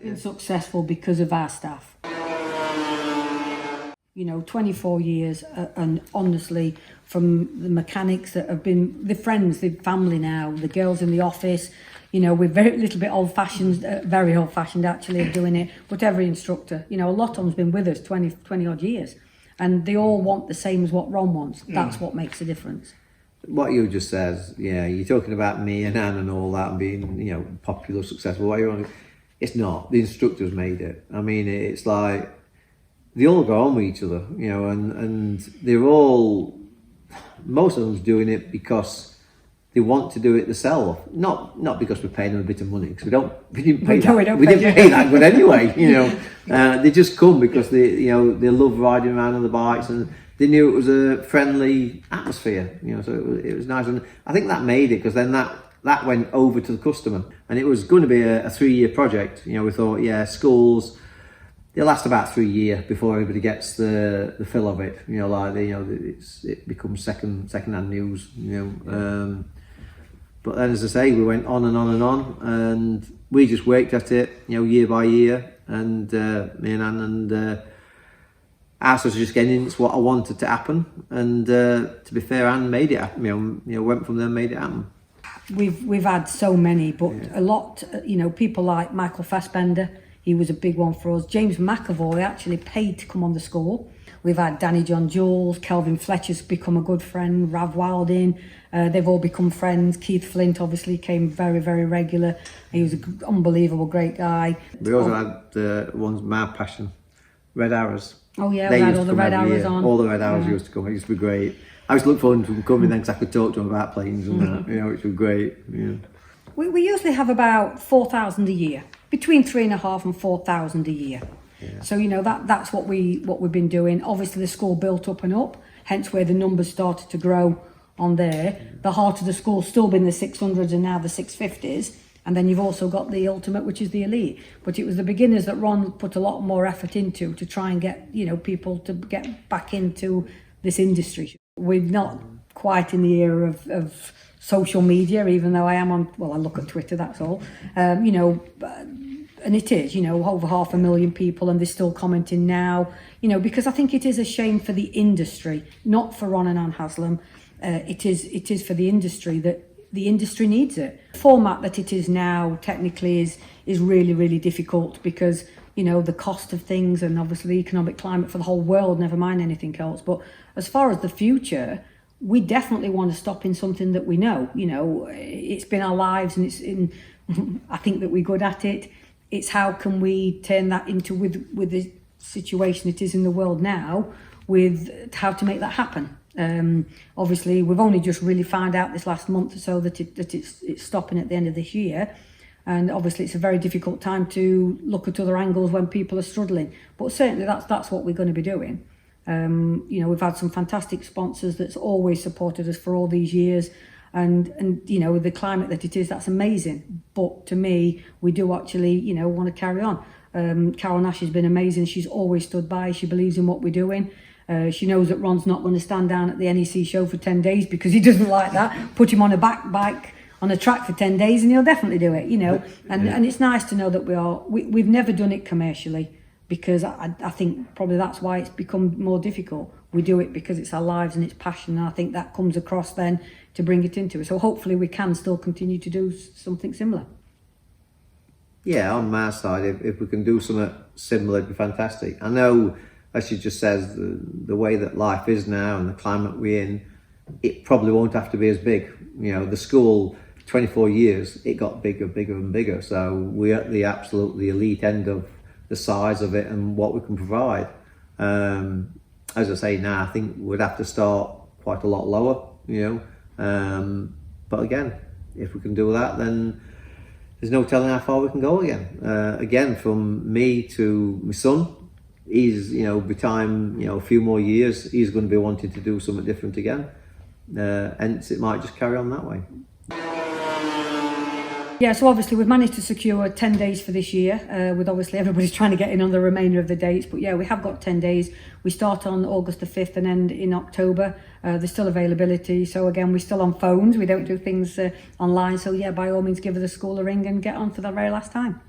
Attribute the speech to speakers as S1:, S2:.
S1: been successful because of our staff. 24 years, and honestly, from the mechanics that have been the friends, the family now, the girls in the office, we're very little bit old-fashioned, very old-fashioned actually of doing it, but every instructor, a lot of them's been with us 20 odd years, and they all want the same as what Ron wants. That's what makes a difference.
S2: What you just says, you're talking about me and Anne and all that and being, popular, successful. It's not. The instructors made it. I mean, it's like they all go on with each other, and they're all, most of them's doing it because they want to do it themselves, not because we're paying them a bit of money, because we didn't pay that good anyway. They just come because they love riding around on the bikes, and they knew it was a friendly atmosphere. So it was nice, and I think that made it, because then that went over to the customer, and it was going to be a 3-year project. We thought, schools, they'll last about 3 years before everybody gets the feel of it. It becomes second-hand news. But then, as I say, we went on and on and on, and we just worked at it, year by year. And me and Anne and ours was just getting into what I wanted to happen. And to be fair, Anne made it happen. Went from there, and made it happen.
S1: We've had so many, but a lot. People like Michael Fassbender. He was a big one for us. James McAvoy actually paid to come on the school. We've had Danny John Jules, Kelvin Fletcher's become a good friend, Rav Wilding, they've all become friends. Keith Flint obviously came very, very regular. He was an unbelievable, great guy.
S2: We also had one's my passion, Red Arrows.
S1: Oh yeah, we had all the Red Arrows on.
S2: All the Red Arrows used to come, it used to be great. I used to look forward to them coming then, because I could talk to them about planes and that, which was great.
S1: We usually have about 4,000 a year, between 3,500 and 4,000 a year. Yeah. So that's what we've been doing. Obviously the school built up and up, hence where the numbers started to grow on there. The heart of the school's still been the 600s and now the 650s, and then you've also got the ultimate, which is the elite. But it was the beginners that Ron put a lot more effort into to try and get people to get back into this industry. We're not quite in the era of social media, even though I am on. Well, I look at Twitter. That's all. And it is, over 500,000 people, and they're still commenting now, because I think it is a shame for the industry, not for Ron and Anne Haslam. It is for the industry, that the industry needs it. The format that it is now technically is really, really difficult, because, the cost of things, and obviously the economic climate for the whole world, never mind anything else. But as far as the future, we definitely want to stop in something that we know. It's been our lives, and I think that we're good at it. It's how can we turn that into, with the situation it is in the world now, with how to make that happen. Obviously, we've only just really found out this last month or so that it's stopping at the end of this year. And obviously it's a very difficult time to look at other angles when people are struggling. But certainly that's what we're going to be doing. We've had some fantastic sponsors that's always supported us for all these years. And the climate that it is, that's amazing. But to me, we do actually, want to carry on. Carol Nash has been amazing. She's always stood by. She believes in what we're doing. She knows that Ron's not going to stand down at the NEC show for 10 days because he doesn't like that. Put him on a bike on a track for 10 days and he'll definitely do it, And it's nice to know that we've never done it commercially, because I think probably that's why it's become more difficult. We do it because it's our lives and it's passion, and I think that comes across then to bring it into it. So hopefully we can still continue to do something similar.
S2: Yeah, on my side, if we can do something similar, it'd be fantastic. I know, as she just says, the way that life is now and the climate we're in, it probably won't have to be as big. The school, 24 years, it got bigger and bigger. So we're at the absolutely elite end of the size of it and what we can provide. As I say now, I think we'd have to start quite a lot lower, but again, if we can do that, then there's no telling how far we can go again. Again, from me to my son, he's, by time, a few more years, he's going to be wanting to do something different again. Hence, it might just carry on that way.
S1: Yeah, so obviously we've managed to secure 10 days for this year, with obviously everybody's trying to get in on the remainder of the dates. But yeah, we have got 10 days. We start on August the 5th and end in October. There's still availability. So again, we're still on phones. We don't do things online. So yeah, by all means, give the school a ring and get on for the very last time.